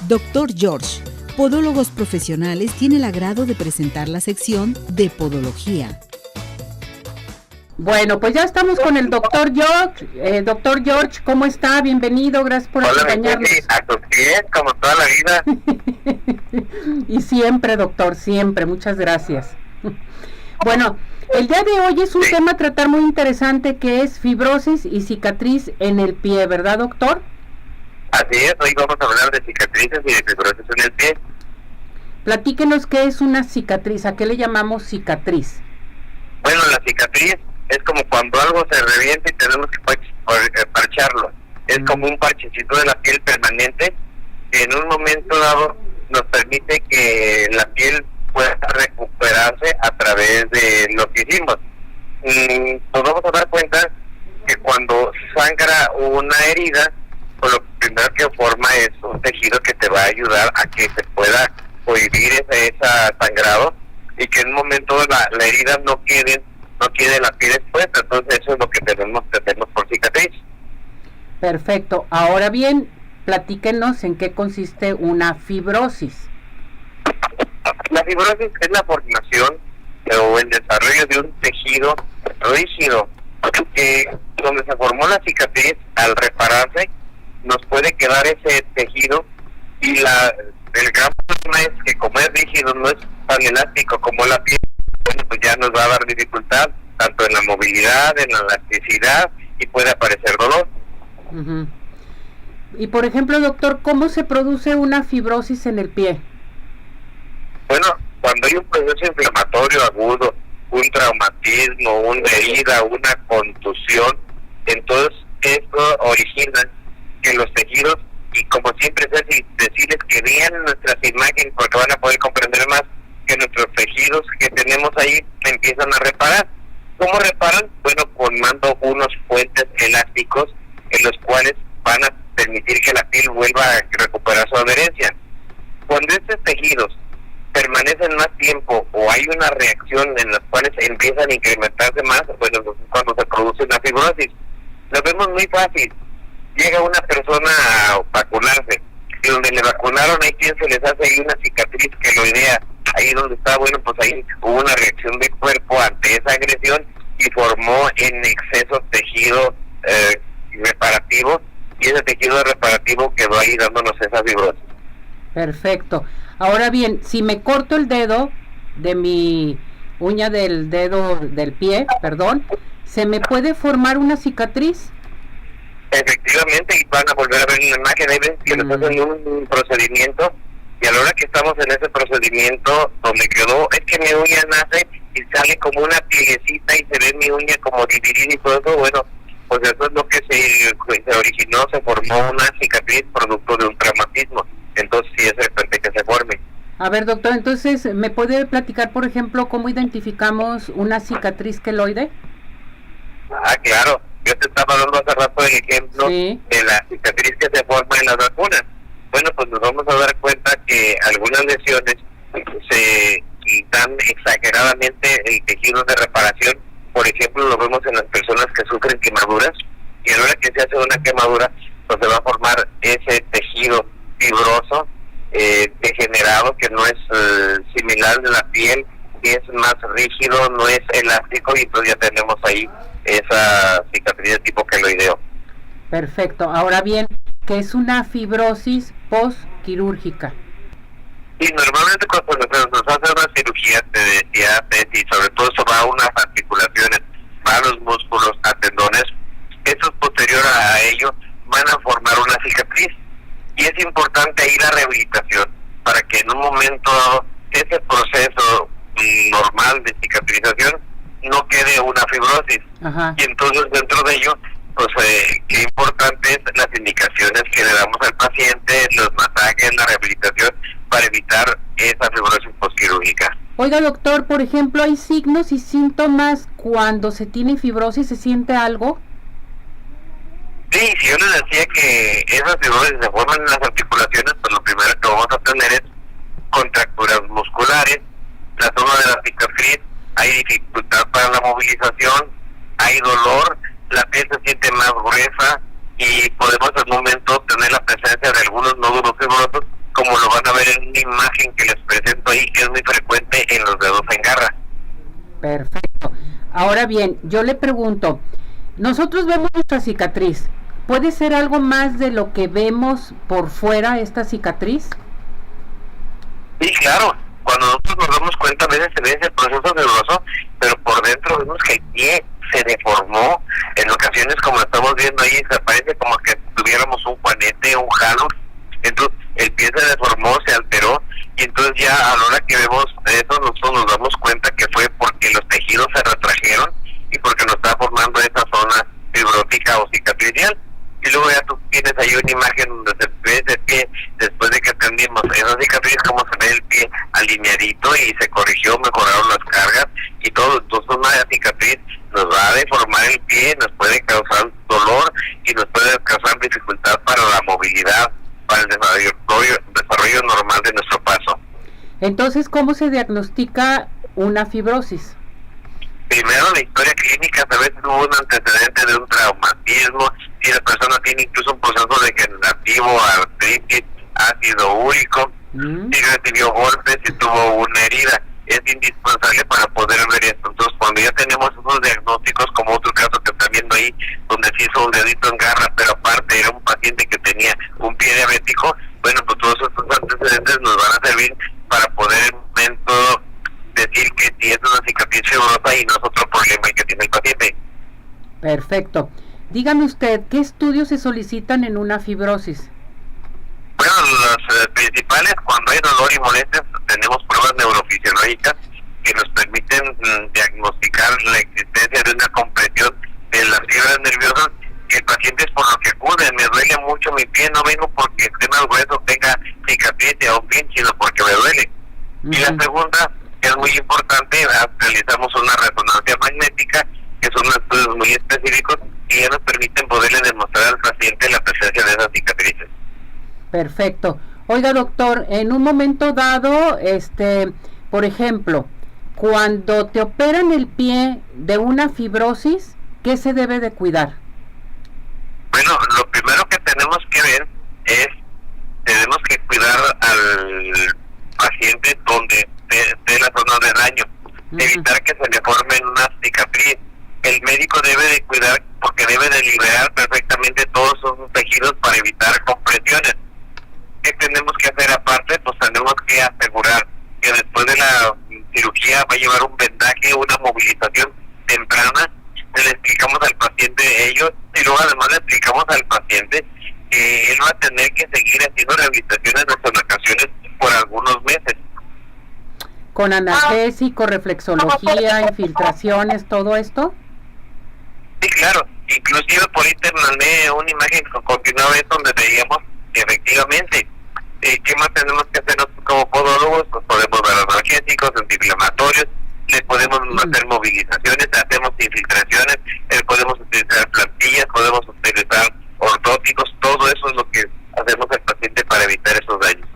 Dr. George, Podólogos Profesionales, tiene el agrado de presentar la sección de Podología. Bueno, pues ya estamos con el doctor George. Doctor George, ¿cómo está? Bienvenido, gracias por acompañarnos. A tus pies, como toda la vida. Y siempre, doctor, siempre. Muchas gracias. Bueno, el día de hoy es un tema a tratar muy interesante, que es fibrosis y cicatriz en el pie, ¿verdad, doctor? Así es, hoy vamos a hablar de cicatrices y de fibrosis en el pie. Platíquenos qué es una cicatriz, ¿a qué le llamamos cicatriz? Bueno, la cicatriz es como cuando algo se revienta y tenemos que parcharlo. Es como un parchecito de la piel permanente que en un momento dado nos permite que la piel pueda recuperarse a través de lo que hicimos. Nos vamos a dar cuenta que cuando sangra una herida, pues lo primero que forma es un tejido que te va a ayudar a que se pueda cohibir ese sangrado y que en un momento la herida no quede la piel expuesta. Entonces eso es lo que tenemos por cicatriz. Perfecto. Ahora bien, platíquenos en qué consiste una fibrosis. La fibrosis es la formación o el desarrollo de un tejido rígido que donde se formó la cicatriz, al repararse nos puede quedar ese tejido, y el gran problema es que como es rígido, no es tan elástico como la piel, pues ya nos va a dar dificultad tanto en la movilidad, en la elasticidad, y puede aparecer dolor. Uh-huh. Y por ejemplo, doctor, ¿cómo se produce una fibrosis en el pie? Bueno, cuando hay un proceso inflamatorio agudo, un traumatismo, una herida, una contusión, entonces esto origina que los tejidos, y como siempre es decirles que vean nuestras imágenes porque van a poder comprender más, que nuestros tejidos que tenemos ahí empiezan a reparar. ¿Cómo reparan? Bueno, formando unos puentes elásticos en los cuales van a permitir que la piel vuelva a recuperar su adherencia. Cuando estos tejidos permanecen más tiempo o hay una reacción en las cuales empiezan a incrementarse más, bueno, cuando se produce una fibrosis. Lo vemos muy fácil. Llega una persona a vacunarse, y donde le vacunaron hay quien se les hace ahí una cicatriz que lo idea. Ahí donde está, bueno, pues ahí hubo una reacción del cuerpo ante esa agresión y formó en exceso tejido reparativo, y ese tejido reparativo quedó ahí dándonos esa fibrosis. Perfecto. Ahora bien, si me corto el dedo de mi uña del dedo del pie, ¿se me puede formar una cicatriz? Efectivamente, y van a volver a ver una imagen, ahí ven que les hacen un procedimiento, y a la hora que estamos en ese procedimiento, donde quedó, es que mi uña nace y sale como una pielecita y se ve mi uña como dividida y todo eso. Bueno, pues eso es lo que se originó, se formó una cicatriz producto de un traumatismo. Entonces sí es frecuente que se forme. A ver, doctor, entonces, ¿me puede platicar, por ejemplo, cómo identificamos una cicatriz queloide? Claro. Yo te estaba dando hace rato el ejemplo de la cicatriz que se forma en las vacunas. Bueno, pues nos vamos a dar cuenta que algunas lesiones se dan exageradamente el tejido de reparación. Por ejemplo, lo vemos en las personas que sufren quemaduras, y a la hora que se hace una quemadura, pues se va a formar ese tejido fibroso, degenerado, que no es similar de la piel, que es más rígido, no es elástico, y entonces ya tenemos ahí esa cicatriz de tipo queloideo. Perfecto. Ahora bien, ¿qué es una fibrosis postquirúrgica? Y normalmente cuando nos hace una cirugía, te decía, y sobre todo eso va a unas articulaciones, va a los músculos, a tendones, eso posterior a ello van a formar una cicatriz, y es importante ahí la rehabilitación para que en un momento dado ese proceso normal de cicatrización no quede una fibrosis. Ajá. Y entonces dentro de ello, pues qué importante es las indicaciones que le damos al paciente, los masajes, la rehabilitación para evitar esa fibrosis postquirúrgica. Oiga, doctor, por ejemplo, ¿hay signos y síntomas cuando se tiene fibrosis? ¿Se siente algo? Sí, si yo les decía que esas fibrosis se forman en las articulaciones, pues lo primero que vamos a tener es contracturas musculares, la zona de la cicatriz, hay dificultad para la movilización, hay dolor, la piel se siente más gruesa y podemos al momento tener la presencia de algunos nódulos fibrosos, como ver en una imagen que les presento ahí, que es muy frecuente en los dedos en garra. Perfecto. Ahora bien, yo le pregunto, nosotros vemos nuestra cicatriz, ¿puede ser algo más de lo que vemos por fuera esta cicatriz? Sí, claro. Cuando nosotros nos damos cuenta, a veces se ve ese proceso nervioso, pero por dentro vemos que el pie se deformó. En ocasiones, como estamos viendo ahí, se parece como que tuviéramos un juanete, un jalo. Entonces, el pie se deformó, se alteró, y entonces ya a la hora que vemos eso, nosotros nos damos cuenta que fue porque los tejidos se retrajeron y porque nos está formando esa zona fibrótica o cicatricial. Y luego ya tú tienes ahí una imagen donde se ve ese pie después de que atendimos esa cicatriz, como se ve el pie alineadito y se corrigió, mejoraron las cargas y todo. Entonces una cicatriz nos va a deformar el pie, nos puede causar dolor y nos puede causar dificultad para la movilidad, para el desarrollo normal de nuestro paso. Entonces, ¿cómo se diagnostica una fibrosis? Primero, la historia clínica, a veces hubo un antecedente de un traumatismo, si la persona tiene incluso un proceso degenerativo, artritis, ácido úrico, si recibió golpes, si tuvo una herida, es indispensable para poder ver esto. Entonces, cuando ya tenemos esos diagnósticos, como otro caso que están viendo ahí, donde se hizo un dedito en garra, pero aparte era un paciente que tenía un pie diabético, bueno, pues todos estos antecedentes nos van a servir para poder en un momento decir que si es una cicatriz fibrosa y no es otro problema que tiene el paciente. Perfecto. Dígame usted, ¿qué estudios se solicitan en una fibrosis? Bueno, los principales, cuando hay dolor y molestias, tenemos pruebas neurofisiológicas que nos permiten diagnosticar la existencia de una compresión de las fibras nerviosas, que el paciente es por lo que acude. Me duele mucho mi pie, no vengo porque esté mal hueso, tenga cicatriz o un pin, sino porque me duele. Y la segunda, que es muy importante, realizamos una resonancia magnética, que son estudios muy específicos y ya nos permiten poderle demostrar al paciente la presencia de esas cicatrices. Perfecto. Oiga, doctor, en un momento dado, por ejemplo, cuando te operan el pie de una fibrosis, ¿qué se debe de cuidar? Bueno, lo primero que tenemos que ver es, tenemos que cuidar al paciente donde esté la zona de daño, evitar que se le forme una cicatriz. El médico debe de cuidar porque debe de liberar perfectamente todos esos tejidos para evitar compresiones. ¿Qué tenemos que hacer aparte? Pues tenemos que asegurar que después de la cirugía va a llevar un vendaje, una movilización temprana. Le explicamos al paciente ello y luego además le explicamos al paciente que él va a tener que seguir haciendo rehabilitaciones en ocasiones por algunos meses. ¿Con analgésico, reflexología, infiltraciones, todo esto? Sí, claro. Inclusive por ahí te mandé una imagen que continuaba donde veíamos que efectivamente, ¿qué más tenemos que hacer nosotros como podólogos? Pues podemos dar analgésicos, antiinflamatorios, le podemos hacer movilizaciones, hacemos infiltraciones, podemos utilizar plantillas, podemos utilizar ortóticos, todo eso es lo que hacemos al paciente para evitar esos daños.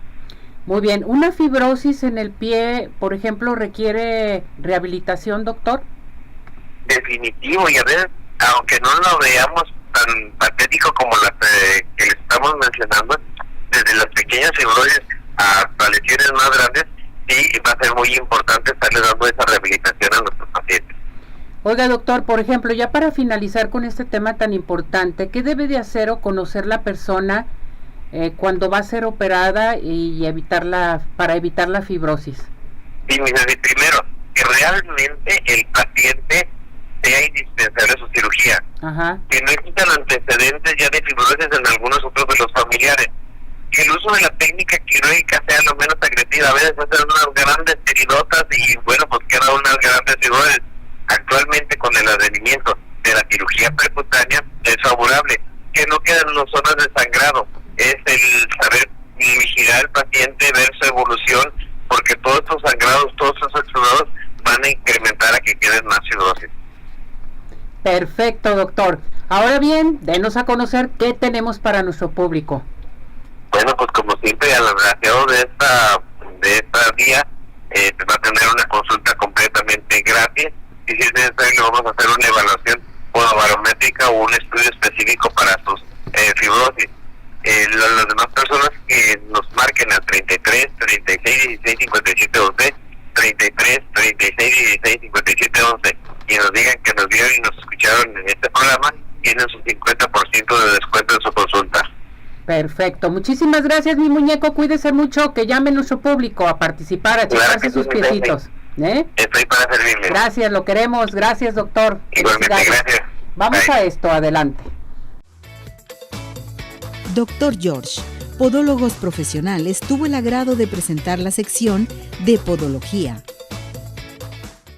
Muy bien. ¿Una fibrosis en el pie, por ejemplo, requiere rehabilitación, doctor? Definitivo, y a veces, aunque no lo veamos tan patético como las que les estamos mencionando, desde las pequeñas fibrosis hasta lesiones más grandes, sí va a ser muy importante estarle dando esa rehabilitación a nuestros pacientes. Oiga, doctor, por ejemplo, ya para finalizar con este tema tan importante, ¿qué debe de hacer o conocer la persona cuando va a ser operada y para evitar la fibrosis? Sí, primero, que realmente el paciente sea indispensable su cirugía. Que no existan antecedentes ya de fibrosis en algunos otros de los familiares. Que el uso de la técnica quirúrgica sea lo menos agresiva. A veces hacen unas grandes heridotas y bueno, pues quedan unas grandes fibrosis. Actualmente con el advenimiento de la cirugía percutánea es favorable. Que no queden en zonas de sangrado. Es el saber vigilar al paciente, ver su evolución, porque todos estos sangrados, todos estos exudados van a incrementar a que queden más fibrosis. Perfecto, doctor. Ahora bien, denos a conocer qué tenemos para nuestro público. Bueno, pues como siempre, al agraciado de esta día, va a tener una consulta completamente gratis, y si es necesario le vamos a hacer una evaluación barométrica o un estudio específico para sus fibrosis. Las demás personas que nos marquen al 33 36 16 57 11, 33 36 16 57 11, y nos digan que nos vieron y nos escucharon en este programa. Tienen su 50% de descuento en su consulta. Perfecto, muchísimas gracias, mi muñeco, cuídese mucho, que llame nuestro público a participar, a checarse sus piecitos. Estoy para servirle. Gracias, lo queremos, gracias, doctor. Igualmente, gracias. Vamos Bye. a esto, adelante. Dr. George, Podólogos Profesionales, tuvo el agrado de presentar la sección de Podología.